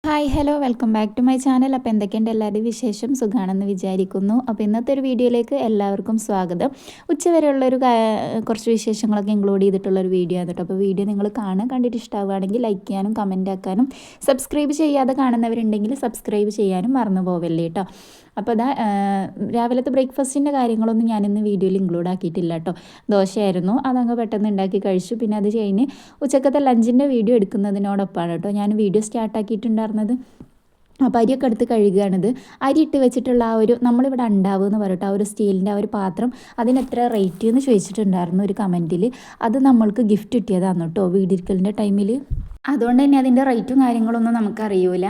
Hi hello welcome back to my channel. അപ്പോൾ എന്തൊക്കെയുണ്ട് എല്ലാവരുടെയും വിശേഷം? സുഖമാണെന്ന് വിചാരിക്കുന്നു. അപ്പോൾ ഇന്നത്തെ ഒരു വീഡിയോയിലേക്ക് എല്ലാവർക്കും സ്വാഗതം. ഉച്ചവരെയുള്ളൊരു കുറച്ച് വിശേഷങ്ങളൊക്കെ ഇൻക്ലൂഡ് ചെയ്തിട്ടുള്ളൊരു വീഡിയോ ആണ് കേട്ടോ. അപ്പോൾ വീഡിയോ നിങ്ങൾ കണ്ടിട്ട് ഇഷ്ടമാവുകയാണെങ്കിൽ ലൈക്ക് ചെയ്യാനും കമൻറ്റ് ആക്കാനും സബ്സ്ക്രൈബ് ചെയ്യാതെ കാണുന്നവരുണ്ടെങ്കിൽ സബ്സ്ക്രൈബ് ചെയ്യാനും മറന്നു പോവല്ലേ കേട്ടോ. അപ്പോൾ അതാ രാവിലത്തെ ബ്രേക്ക്ഫാസ്റ്റിൻ്റെ കാര്യങ്ങളൊന്നും ഞാനിന്ന് വീഡിയോയിൽ ഇൻക്ലൂഡ് ആക്കിയിട്ടില്ല കേട്ടോ. ദോശയായിരുന്നു, അതങ്ങ് പെട്ടെന്ന് ഉണ്ടാക്കി കഴിച്ചു. പിന്നെ അത് കഴിഞ്ഞ് ഉച്ചക്കത്തെ ലഞ്ചിൻ്റെ വീഡിയോ എടുക്കുന്നതിനോടൊപ്പമാണ് കേട്ടോ ഞാൻ വീഡിയോ സ്റ്റാർട്ടാക്കിയിട്ടുണ്ടായിരുന്നത്. അപ്പോൾ അരിയൊക്കെ എടുത്ത് കഴുകുകയാണിത്. അരി ഇട്ട് വെച്ചിട്ടുള്ള ആ ഒരു നമ്മളിവിടെ ഉണ്ടാവുക എന്ന് പറഞ്ഞിട്ട് ആ ഒരു സ്റ്റീലിൻ്റെ ആ ഒരു പാത്രം അതിന് എത്ര റേറ്റ് എന്ന് ചോദിച്ചിട്ടുണ്ടായിരുന്നു ഒരു കമൻറ്റിൽ. അത് നമ്മൾക്ക് ഗിഫ്റ്റ് കിട്ടിയതാണ് കേട്ടോ വീടിരിക്കലിൻ്റെ ടൈമിൽ. അതുകൊണ്ട് തന്നെ അതിൻ്റെ റേറ്റും കാര്യങ്ങളൊന്നും നമുക്കറിയില്ല.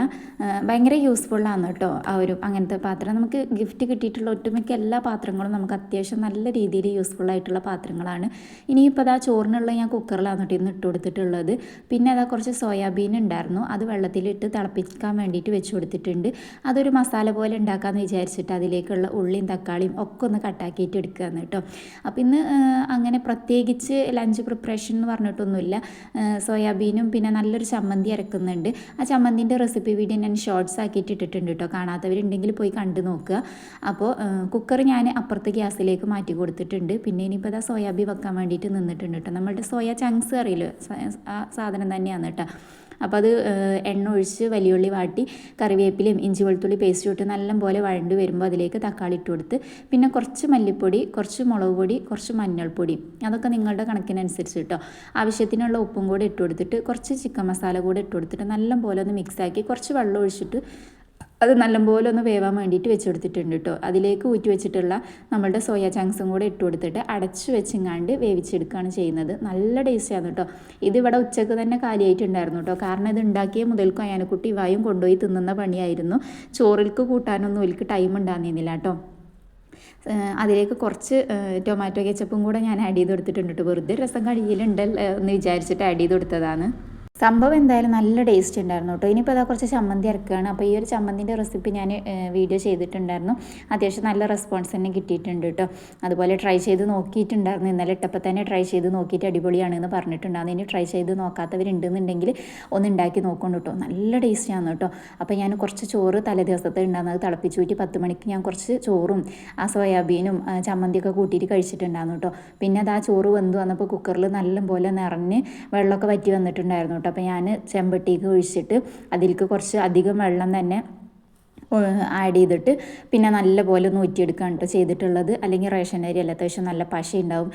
ഭയങ്കര യൂസ്ഫുള്ളാണ് കേട്ടോ ആ ഒരു അങ്ങനത്തെ പാത്രം. നമുക്ക് ഗിഫ്റ്റ് കിട്ടിയിട്ടുള്ള ഒട്ടുമിക്ക എല്ലാ പാത്രങ്ങളും നമുക്ക് അത്യാവശ്യം നല്ല രീതിയിൽ യൂസ്ഫുള്ളായിട്ടുള്ള പാത്രങ്ങളാണ്. ഇനിയിപ്പോൾ അതാ ചോറിനുള്ള ഞാൻ കുക്കറിലാണ് കേട്ടോ ഇന്ന് ഇട്ട് കൊടുത്തിട്ടുള്ളത്. പിന്നെ അതാ കുറച്ച് സോയാബീൻ ഉണ്ടായിരുന്നു, അത് വെള്ളത്തിലിട്ട് തിളപ്പിക്കാൻ വേണ്ടിയിട്ട് വെച്ച് കൊടുത്തിട്ടുണ്ട്. അതൊരു മസാല പോലെ ഉണ്ടാക്കാമെന്ന് വിചാരിച്ചിട്ട് അതിലേക്കുള്ള ഉള്ളിയും തക്കാളിയും ഒക്കെ ഒന്ന് കട്ടാക്കിയിട്ട് എടുക്കുകയാണ് കേട്ടോ. അപ്പോൾ ഇന്ന് അങ്ങനെ പ്രത്യേകിച്ച് ലഞ്ച് പ്രിപ്പറേഷൻ എന്ന് പറഞ്ഞിട്ടൊന്നുമില്ല. സോയാബീനും പിന്നെ നല്ലൊരു ചമ്മന്തി അരക്കുന്നുണ്ട്. ആ ചമ്മന്തിൻ്റെ റെസിപ്പി വീഡിയോ ഞാൻ ഷോർട്സ് ആക്കിയിട്ട് ഇട്ടിട്ടുണ്ട് കേട്ടോ. കാണാത്തവരുണ്ടെങ്കിൽ പോയി കണ്ടു നോക്കുക. അപ്പോൾ കുക്കർ ഞാൻ അപ്പുറത്തെ ഗ്യാസിലേക്ക് മാറ്റി കൊടുത്തിട്ടുണ്ട്. പിന്നെ ഇനിയിപ്പോൾ അതാ സോയാബീൻ വെക്കാൻ വേണ്ടിയിട്ട് നിന്നിട്ടുണ്ട് കേട്ടോ. നമ്മളുടെ സോയ ചങ്ക്സ് അറിയില്ലോ, ആ സാധനം തന്നെയാണ് കേട്ടോ. അപ്പോൾ അത് എണ്ണ ഒഴിച്ച് വലിയുള്ളി വാട്ടി കറിവേപ്പിലയും ഇഞ്ചി വെളുത്തുള്ളി പേസ്റ്റ് ഇട്ട് നല്ലപോലെ വഴണ്ട് വരുമ്പോൾ അതിലേക്ക് തക്കാളി ഇട്ട് കൊടുത്ത് പിന്നെ കുറച്ച് മല്ലിപ്പൊടി, കുറച്ച് മുളക് പൊടി, കുറച്ച് മഞ്ഞൾപ്പൊടി, അതൊക്കെ നിങ്ങളുടെ കണക്കിനനുസരിച്ച് കേട്ടോ. ആവശ്യത്തിനുള്ള ഉപ്പും കൂടെ ഇട്ട് കൊടുത്തിട്ട് കുറച്ച് ചിക്കൻ മസാല കൂടെ ഇട്ട് കൊടുത്തിട്ട് നല്ലപോലെ ഒന്ന് മിക്സാക്കി കുറച്ച് വെള്ളം ഒഴിച്ചിട്ട് അത് നല്ലപോലെ ഒന്ന് വേവാൻ വേണ്ടിയിട്ട് വെച്ച് കൊടുത്തിട്ടുണ്ട് കേട്ടോ. അതിലേക്ക് ഊറ്റി വെച്ചിട്ടുള്ള നമ്മളുടെ സോയ ചങ്ക്സും കൂടെ ഇട്ട് കൊടുത്തിട്ട് അടച്ച് വെച്ചിങ്ങാണ്ട് വേവിച്ചെടുക്കുകയാണ് ചെയ്യുന്നത്. നല്ല ടേസ്റ്റാണ് കേട്ടോ. ഇതിവിടെ ഉച്ചക്ക് തന്നെ കാലിയായിട്ടുണ്ടായിരുന്നു കേട്ടോ. കാരണം ഇത് ഉണ്ടാക്കിയ മുതൽക്കും അയാനക്കുട്ടി വായും കൊണ്ടുപോയി തിന്നുന്ന പണിയായിരുന്നു. ചോറിൽക്ക് കൂട്ടാനൊന്നും എനിക്ക് ടൈം ഉണ്ടാകുന്നില്ല കേട്ടോ. അതിലേക്ക് കുറച്ച് ടൊമാറ്റോ കെച്ചപ്പും കൂടെ ഞാൻ ആഡ് ചെയ്ത് കൊടുത്തിട്ടുണ്ട് കേട്ടോ. വെറുതെ രസം കഴിയിലുണ്ടല്ലോ എന്ന് വിചാരിച്ചിട്ട് ആഡ് ചെയ്ത് കൊടുത്തതാണ്. സംഭവം എന്തായാലും നല്ല ടേസ്റ്റ് ഉണ്ടായിരുന്നു കേട്ടോ. ഇനിയിപ്പോൾ അതാ കുറച്ച് ചമ്മന്തി ഇറക്കുകയാണ്. അപ്പോൾ ഈ ഒരു ചമ്മന്തിൻ്റെ റെസിപ്പി ഞാൻ വീഡിയോ ചെയ്തിട്ടുണ്ടായിരുന്നു. അത്യാവശ്യം നല്ല റെസ്പോൺസ് തന്നെ കിട്ടിയിട്ടുണ്ട് കേട്ടോ. അതുപോലെ ട്രൈ ചെയ്ത് നോക്കിയിട്ടുണ്ടായിരുന്നു. ഇന്നലെ ഇട്ടപ്പോൾ തന്നെ ട്രൈ ചെയ്ത് നോക്കിയിട്ട് അടിപൊളിയാണെന്ന് പറഞ്ഞിട്ടുണ്ടായിരുന്നു. ഇനി ട്രൈ ചെയ്ത് നോക്കാത്തവരുണ്ടെന്നുണ്ടെങ്കിൽ ഒന്ന് ഉണ്ടാക്കി നോക്കണം കേട്ടോ. നല്ല ടേസ്റ്റിയാണ് കേട്ടോ. അപ്പോൾ ഞാൻ കുറച്ച് ചോറ് തലേ ദിവസത്തെ ഉണ്ടാകുന്നത് തിളപ്പിച്ചൂറ്റി 10 മണിക്ക് ഞാൻ കുറച്ച് ചോറും ആ സോയാബീനും ചമ്മന്തിയൊക്കെ കൂട്ടിയിട്ട് കഴിച്ചിട്ടുണ്ടായിരുന്നു കേട്ടോ. പിന്നെ അത് ആ ചോറ് വെന്ത് വന്നപ്പോൾ കുക്കറിൽ നല്ലപോലെ നിറഞ്ഞ് വെള്ളമൊക്കെ വറ്റി വന്നിട്ടുണ്ടായിരുന്നു കേട്ടോ. അപ്പോൾ ഞാൻ ചെമ്പട്ടിക്ക് ഒഴിച്ചിട്ട് അതിലേക്ക് കുറച്ച് അധികം വെള്ളം തന്നെ ആഡ് ചെയ്തിട്ട് പിന്നെ നല്ലപോലെ ഒന്ന് ഊറ്റിയെടുക്കുകയാണ് കേട്ടോ ചെയ്തിട്ടുള്ളത്. അല്ലെങ്കിൽ റേഷൻ അരി അല്ല, അത്യാവശ്യം നല്ല പശ ഉണ്ടാവും.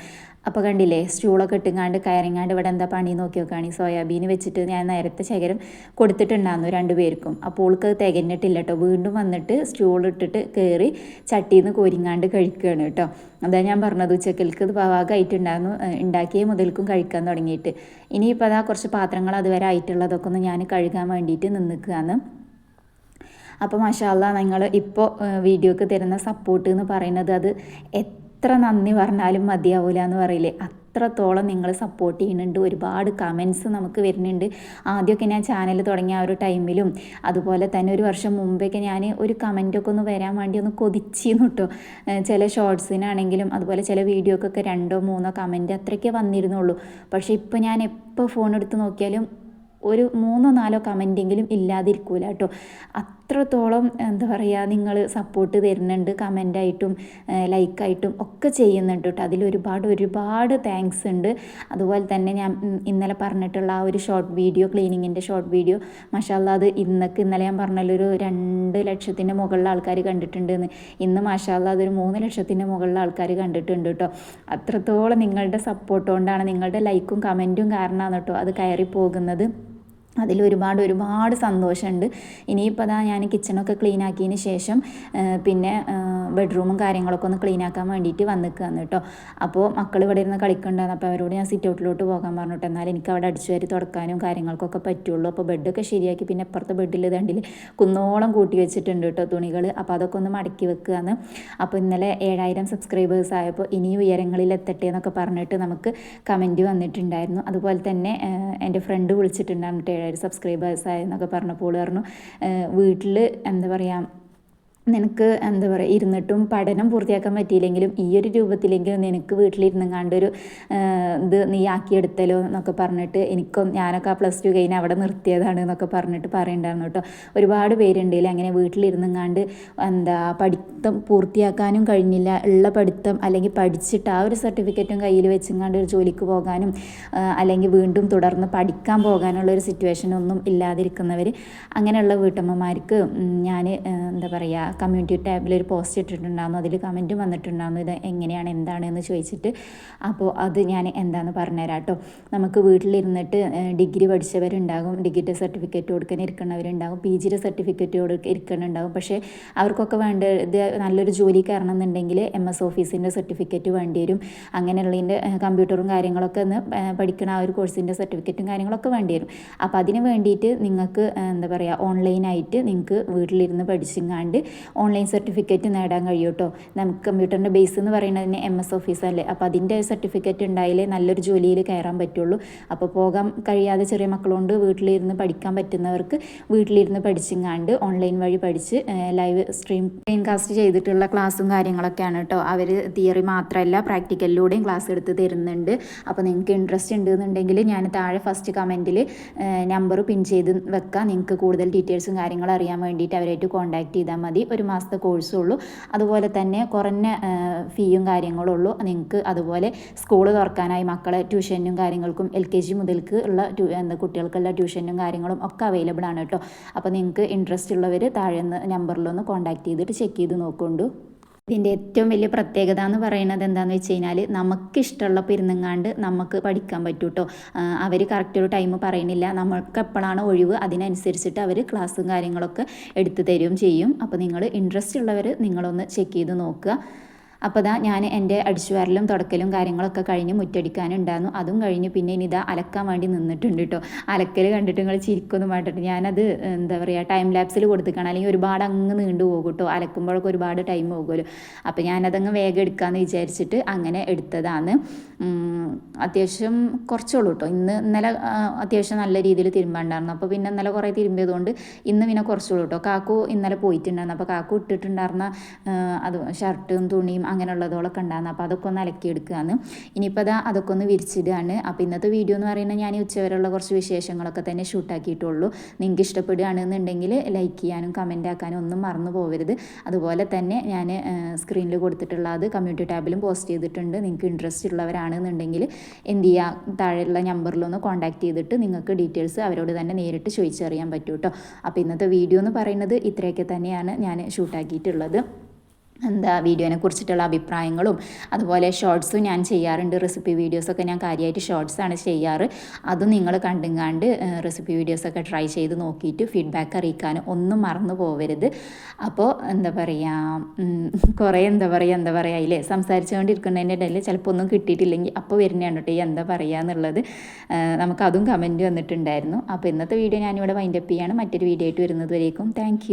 അപ്പോൾ കണ്ടില്ലേ, സ്റ്റൂളൊക്കെ ഇട്ടുങ്ങാണ്ട് കയറിങ്ങാണ്ട് ഇവിടെ എന്താ പണി നോക്കി നോക്കുകയാണ്. ഈ സോയാബീൻ വെച്ചിട്ട് ഞാൻ നേരത്തെ ശകരം കൊടുത്തിട്ടുണ്ടായിരുന്നു 2 പേർക്കും. അപ്പോൾ ഓൾക്ക് തികഞ്ഞിട്ടില്ല കേട്ടോ. വീണ്ടും വന്നിട്ട് സ്റ്റൂളിട്ടിട്ട് കയറി ചട്ടിയിൽ നിന്ന് കോരിങ്ങാണ്ട് കഴിക്കുകയാണ് കേട്ടോ. അതാ ഞാൻ പറഞ്ഞത് ഉച്ചക്കൽക്ക് ഇത് പാകമായിട്ടുണ്ടായിരുന്നു, ഉണ്ടാക്കിയ മുതൽക്കും കഴിക്കാൻ തുടങ്ങിയിട്ട്. ഇനിയിപ്പോൾ അതാ കുറച്ച് പാത്രങ്ങൾ അതുവരെ ആയിട്ടുള്ളതൊക്കെ ഒന്ന് ഞാൻ കഴുകാൻ വേണ്ടിയിട്ട് നിൽക്കുകയാണ്. അപ്പോൾ മാഷാ അല്ലാ, നിങ്ങൾ ഇപ്പോൾ വീഡിയോക്ക് തരുന്ന സപ്പോർട്ട് എന്ന് പറയുന്നത് അത് എത്ര നന്ദി പറഞ്ഞാലും മതിയാവില്ല എന്ന് പറയില്ലേ, അത്രത്തോളം നിങ്ങൾ സപ്പോർട്ട് ചെയ്യുന്നുണ്ട്. ഒരുപാട് കമൻസ് നമുക്ക് വരുന്നുണ്ട്. ആദ്യമൊക്കെ ഞാൻ ചാനൽ തുടങ്ങിയ ആ ഒരു ടൈമിലും അതുപോലെ തന്നെ ഒരു വർഷം മുമ്പൊക്കെ ഞാൻ ഒരു കമൻറ്റൊക്കെ ഒന്ന് വരാൻ വേണ്ടി ഒന്ന് കൊതിച്ചിരുന്നു കേട്ടോ. ചില ഷോർട്സിനാണെങ്കിലും അതുപോലെ ചില വീഡിയോക്കൊക്കെ 2 or 3 കമൻറ്റ് അത്രയ്ക്കേ വന്നിരുന്നുള്ളൂ. പക്ഷേ ഇപ്പോൾ ഞാൻ എപ്പോൾ ഫോൺ എടുത്ത് നോക്കിയാലും ഒരു 3 or 4 കമൻറ്റെങ്കിലും ഇല്ലാതിരിക്കൂല കേട്ടോ. അത്രത്തോളം എന്താ പറയുക, നിങ്ങൾ സപ്പോർട്ട് തരുന്നുണ്ട്. കമൻ്റായിട്ടും ലൈക്കായിട്ടും ഒക്കെ ചെയ്യുന്നുണ്ട് കേട്ടോ. അതിലൊരുപാട് താങ്ക്സ് ഉണ്ട്. അതുപോലെ തന്നെ ഞാൻ ഇന്നലെ പറഞ്ഞിട്ടുള്ള ആ ഒരു ഷോർട്ട് വീഡിയോ, ക്ലീനിങ്ങിൻ്റെ ഷോർട്ട് വീഡിയോ, മാഷാല്ലാ അത് ഇന്നലെ ഞാൻ പറഞ്ഞല്ലോ ഒരു 2 ലക്ഷത്തിൻ്റെ മുകളിൽ ആൾക്കാർ കണ്ടിട്ടുണ്ടെന്ന്. ഇന്ന് മാഷാല്ലാ അതൊരു 3 ലക്ഷത്തിൻ്റെ മുകളിൽ ആൾക്കാർ കണ്ടിട്ടുണ്ട് കേട്ടോ. അത്രത്തോളം നിങ്ങളുടെ സപ്പോർട്ട് കൊണ്ടാണ്, നിങ്ങളുടെ ലൈക്കും കമൻറ്റും കാരണമാണ് കേട്ടോ അത് കയറി പോകുന്നത്. അതിലൊരുപാട് സന്തോഷമുണ്ട്. ഇനിയിപ്പോൾ അതാ ഞാൻ കിച്ചണൊക്കെ ക്ലീൻ ആക്കിയതിന് ശേഷം പിന്നെ ബെഡ്റൂമും കാര്യങ്ങളൊക്കെ ഒന്ന് ക്ലീൻ ആക്കാൻ വേണ്ടിയിട്ട് വന്നിക്കുകയാണ് കേട്ടോ. അപ്പോൾ മക്കൾ ഇവിടെ ഇരുന്ന് കളിക്കുന്നുണ്ടായിരുന്നു. അപ്പോൾ അവരോട് ഞാൻ സിറ്റ് ഔട്ടിലോട്ട് പോകാൻ പറഞ്ഞിട്ട്, എന്നാൽ എനിക്ക് അവിടെ അടിച്ചു വാരി തുടക്കാനും കാര്യങ്ങൾക്കൊക്കെ പറ്റുള്ളൂ. അപ്പോൾ ബെഡൊക്കെ ശരിയാക്കി പിന്നെ അപ്പുറത്തെ ബെഡിൽ ദണ്ടിൽ കുന്നോളം കൂട്ടി വെച്ചിട്ടുണ്ട് കേട്ടോ തുണികൾ. അപ്പോൾ അതൊക്കെ ഒന്ന് മടക്കി വെക്കുകയാണ്. അപ്പോൾ ഇന്നലെ 7000 സബ്സ്ക്രൈബേഴ്സ് ആയപ്പോൾ ഇനിയും ഉയരങ്ങളിൽ എത്തട്ടെ എന്നൊക്കെ പറഞ്ഞിട്ട് നമുക്ക് കമൻറ്റ് വന്നിട്ടുണ്ടായിരുന്നു. അതുപോലെ തന്നെ എൻ്റെ ഫ്രണ്ട് വിളിച്ചിട്ടുണ്ടായിരുന്നു 7000 സബ്സ്ക്രൈബേഴ്സ് ആയെന്നൊക്കെ പറഞ്ഞപ്പോൾ പറഞ്ഞു വീട്ടിൽ എന്താ പറയുക നിനക്ക് എന്താ പറയുക ഇരുന്നിട്ടും പഠനം പൂർത്തിയാക്കാൻ പറ്റിയില്ലെങ്കിലും ഈ ഒരു രൂപത്തിലെങ്കിലും നിനക്ക് വീട്ടിലിരുന്നും കണ്ടൊരു ഇത് നീ ആക്കിയെടുത്തല്ലോ എന്നൊക്കെ പറഞ്ഞിട്ട് ഞാനൊക്കെ ആ +2 കഴിഞ്ഞ് അവിടെ നിർത്തിയതാണ് എന്നൊക്കെ പറഞ്ഞിട്ട് പറയണ്ടായിരുന്നു കേട്ടോ. ഒരുപാട് പേരുണ്ടെങ്കിൽ അങ്ങനെ വീട്ടിലിരുന്നും കണ്ട് പഠിത്തം പൂർത്തിയാക്കാനും കഴിഞ്ഞില്ല, ഉള്ള പഠിത്തം അല്ലെങ്കിൽ പഠിച്ചിട്ട് ആ ഒരു സർട്ടിഫിക്കറ്റും കയ്യിൽ വെച്ചും കണ്ട് ഒരു ജോലിക്ക് പോകാനും അല്ലെങ്കിൽ വീണ്ടും തുടർന്ന് പഠിക്കാൻ പോകാനുള്ള ഒരു സിറ്റുവേഷനൊന്നും ഇല്ലാതിരിക്കുന്നവർ, അങ്ങനെയുള്ള വീട്ടമ്മമാർക്ക് ഞാൻ എന്താ പറയുക കമ്മ്യൂണിറ്റി ടാബിൽ ഒരു പോസ്റ്റ് ഇട്ടിട്ടുണ്ടായിരുന്നു. അതിൽ കമൻറ്റും വന്നിട്ടുണ്ടായിരുന്നു ഇത് എങ്ങനെയാണ് എന്താണെന്ന് ചോദിച്ചിട്ട്. അപ്പോൾ അത് ഞാൻ എന്താണെന്ന് പറഞ്ഞുതരാം കേട്ടോ. നമുക്ക് വീട്ടിലിരുന്നിട്ട് ഡിഗ്രി പഠിച്ചവരുണ്ടാകും, ഡിഗ്രിയുടെ സർട്ടിഫിക്കറ്റ് കൊടുക്കാൻ ഇരിക്കുന്നവരുണ്ടാകും, PGയുടെ സർട്ടിഫിക്കറ്റ് ഇരിക്കുന്നുണ്ടാകും. പക്ഷേ അവർക്കൊക്കെ വേണ്ടത് നല്ലൊരു ജോലി കയറണം എന്നുണ്ടെങ്കിൽ MS ഓഫീസിൻ്റെ സർട്ടിഫിക്കറ്റ് വേണ്ടി വരും. അങ്ങനെയുള്ളതിൻ്റെ കമ്പ്യൂട്ടറും കാര്യങ്ങളൊക്കെ ഒന്ന് പഠിക്കുന്ന ആ ഒരു കോഴ്സിൻ്റെ സർട്ടിഫിക്കറ്റും കാര്യങ്ങളൊക്കെ വേണ്ടി വരും. അപ്പോൾ അതിന് വേണ്ടിയിട്ട് നിങ്ങൾക്ക് എന്താ പറയുക ഓൺലൈനായിട്ട് നിങ്ങൾക്ക് വീട്ടിലിരുന്ന് പഠിച്ചിങ്ങാണ്ട് ഓൺലൈൻ സർട്ടിഫിക്കറ്റ് നേടാൻ കഴിയും കേട്ടോ. നമുക്ക് കമ്പ്യൂട്ടറിൻ്റെ ബേസ് എന്ന് പറയുന്നതിന് MS ഓഫീസല്ലേ, അപ്പോൾ അതിൻ്റെ സർട്ടിഫിക്കറ്റ് ഉണ്ടായാലേ നല്ലൊരു ജോലിയിൽ കയറാൻ പറ്റുള്ളൂ. അപ്പോൾ പോകാൻ കഴിയാതെ ചെറിയ മക്കളുകൊണ്ട് വീട്ടിലിരുന്ന് പഠിക്കാൻ പറ്റുന്നവർക്ക് വീട്ടിലിരുന്ന് പഠിച്ചിങ്ങാണ്ട് ഓൺലൈൻ വഴി പഠിച്ച് ലൈവ് സ്ക്രീൻകാസ്റ്റ് ചെയ്തിട്ടുള്ള ക്ലാസ്സും കാര്യങ്ങളൊക്കെയാണ് കേട്ടോ. അവർ തിയറി മാത്രമല്ല പ്രാക്ടിക്കലിലൂടെയും ക്ലാസ് എടുത്ത് തരുന്നുണ്ട്. അപ്പോൾ നിങ്ങൾക്ക് ഇൻട്രസ്റ്റ് ഉണ്ടെന്നുണ്ടെങ്കിൽ ഞാൻ താഴെ ഫസ്റ്റ് കമൻറ്റിൽ നമ്പർ പിൻ ചെയ്ത് വെക്കാം. നിങ്ങൾക്ക് കൂടുതൽ ഡീറ്റെയിൽസും കാര്യങ്ങളും അറിയാൻ വേണ്ടിയിട്ട് അവരായിട്ട് കോൺടാക്ട് ചെയ്താൽ മതി. ഒരു മാസത്തെ കോഴ്സും ഉള്ളൂ. അതുപോലെ തന്നെ കുറഞ്ഞ ഫീയും കാര്യങ്ങളും ഉള്ളൂ നിങ്ങൾക്ക്. അതുപോലെ സ്കൂൾ തുറക്കാനായി മക്കളെ ട്യൂഷനും കാര്യങ്ങൾക്കും LKG മുതൽക്ക് ഉള്ള കുട്ടികൾക്കുള്ള ട്യൂഷനും കാര്യങ്ങളും ഒക്കെ അവൈലബിൾ ആണ് കേട്ടോ. അപ്പോൾ നിങ്ങൾക്ക് ഇൻട്രസ്റ്റ് ഉള്ളവർ താഴെ നമ്പറിലൊന്ന് കോൺടാക്ട് ചെയ്തിട്ട് ചെക്ക് ചെയ്ത് നോക്കൊണ്ടു. ഇതിൻ്റെ ഏറ്റവും വലിയ പ്രത്യേകത എന്ന് പറയുന്നത് എന്താണെന്ന് വെച്ച് കഴിഞ്ഞാൽ നമുക്കിഷ്ടമുള്ളപ്പോൾ ഇരുന്നങ്ങാണ്ട് നമുക്ക് പഠിക്കാൻ പറ്റും കേട്ടോ. അവർ കറക്റ്റ് ഒരു ടൈം പറയണില്ല, നമ്മൾക്ക് എപ്പോഴാണ് ഒഴിവ് അതിനനുസരിച്ചിട്ട് അവർ ക്ലാസ്സും കാര്യങ്ങളൊക്കെ എടുത്തു തരുകയും ചെയ്യും. അപ്പോൾ നിങ്ങൾ ഇൻട്രസ്റ്റ് ഉള്ളവർ നിങ്ങളൊന്ന് ചെക്ക് ചെയ്ത് നോക്കുക. അപ്പോൾ ഞാൻ എൻ്റെ അടിച്ചുവാരലും തുടക്കലും കാര്യങ്ങളൊക്കെ കഴിഞ്ഞ് മുറ്റടിക്കാനുണ്ടായിരുന്നു. അതും കഴിഞ്ഞ് പിന്നെ ഇനി അലക്കാൻ വേണ്ടി നിന്നിട്ടുണ്ട് കേട്ടോ. അലക്കൽ കണ്ടിട്ട് നിങ്ങൾ ചിരിക്കൊന്നും വേണ്ടിട്ട് ഞാനത് എന്താ പറയുക ടൈം ലാപ്സിൽ കൊടുത്തിക്കണം, അല്ലെങ്കിൽ ഒരുപാട് അങ്ങ് നീണ്ടു പോകും കേട്ടോ. അലക്കുമ്പോഴൊക്കെ ഒരുപാട് ടൈം പോകുമല്ലോ. അപ്പോൾ ഞാനതങ്ങ് വേഗം എടുക്കാമെന്ന് വിചാരിച്ചിട്ട് അങ്ങനെ എടുത്തതാണ്. അത്യാവശ്യം കുറച്ചുള്ളൂ കേട്ടോ. ഇന്നലെ അത്യാവശ്യം നല്ല രീതിയിൽ തിരുമ്പാണ്ടായിരുന്നു. അപ്പോൾ പിന്നെ ഇന്നലെ കുറേ തിരുമ്പിയതുകൊണ്ട് ഇന്ന് പിന്നെ കുറച്ചുള്ളൂ കേട്ടോ. കാക്കു ഇന്നലെ പോയിട്ടുണ്ടായിരുന്നു. അപ്പോൾ കാക്കു ഇട്ടിട്ടുണ്ടായിരുന്ന അത് ഷർട്ടും തുണിയും അങ്ങനെയുള്ളതോളൊക്കെ ഉണ്ടായിരുന്നു. അപ്പോൾ അതൊക്കെ ഒന്ന് അലക്കിയെടുക്കുകയാണ്. ഇനിയിപ്പോൾ അതൊക്കെ ഒന്ന് വിരിച്ചിടുകയാണ്. അപ്പോൾ ഇന്നത്തെ വീഡിയോ എന്ന് പറയുന്നത് ഞാൻ ഉച്ചവരെയുള്ള കുറച്ച് വിശേഷങ്ങളൊക്കെ തന്നെ ഷൂട്ടാക്കിയിട്ടുള്ളൂ. നിങ്ങൾക്ക് ഇഷ്ടപ്പെടുകയാണെന്നുണ്ടെങ്കിൽ ലൈക്ക് ചെയ്യാനും കമൻ്റ് ആക്കാനും ഒന്നും മറന്നു പോകരുത്. അതുപോലെ തന്നെ ഞാൻ സ്ക്രീനിൽ കൊടുത്തിട്ടുള്ള അത് കമ്മ്യൂണിറ്റി ടാബിലും പോസ്റ്റ് ചെയ്തിട്ടുണ്ട്. നിങ്ങൾക്ക് ഇൻട്രസ്റ്റ് ഉള്ളവരാണെന്നുണ്ടെങ്കിൽ എന്ത് ചെയ്യുക, താഴെയുള്ള നമ്പറിലൊന്ന് കോൺടാക്ട് ചെയ്തിട്ട് നിങ്ങൾക്ക് ഡീറ്റെയിൽസ് അവരോട് തന്നെ നേരിട്ട് ചോദിച്ചറിയാൻ പറ്റും കേട്ടോ. അപ്പോൾ ഇന്നത്തെ വീഡിയോ എന്ന് പറയുന്നത് ഇത്രയൊക്കെ തന്നെയാണ് ഞാൻ ഷൂട്ടാക്കിയിട്ടുള്ളത്. വീഡിയോനെ കുറിച്ചിട്ടുള്ള അഭിപ്രായങ്ങളും അതുപോലെ ഷോർട്സും ഞാൻ ചെയ്യാറുണ്ട്. റെസിപ്പി വീഡിയോസൊക്കെ ഞാൻ കാര്യമായിട്ട് ഷോർട്സാണ് ചെയ്യാറ്. അതും നിങ്ങൾ കണ്ടുങ്ങാണ്ട് റെസിപ്പി വീഡിയോസൊക്കെ ട്രൈ ചെയ്ത് നോക്കിയിട്ട് ഫീഡ്ബാക്ക് അറിയിക്കാനും ഒന്നും മറന്നു പോകരുത്. അപ്പോൾ കുറേ ഇല്ലേ സംസാരിച്ചുകൊണ്ടിരിക്കുന്നതിൻ്റെ ഇടയിൽ ചിലപ്പോൾ ഒന്നും കിട്ടിയിട്ടില്ലെങ്കിൽ അപ്പോൾ വരുന്നതാണ് കേട്ടോ എന്താ പറയുക എന്നുള്ളത്. നമുക്കതും കമൻറ്റ് വന്നിട്ടുണ്ടായിരുന്നു. അപ്പോൾ ഇന്നത്തെ വീഡിയോ ഞാനിവിടെ വൈൻഡപ്പ് ചെയ്യാണ്. മറ്റൊരു വീഡിയോ ആയിട്ട് വരുന്നത് വരേക്കും താങ്ക്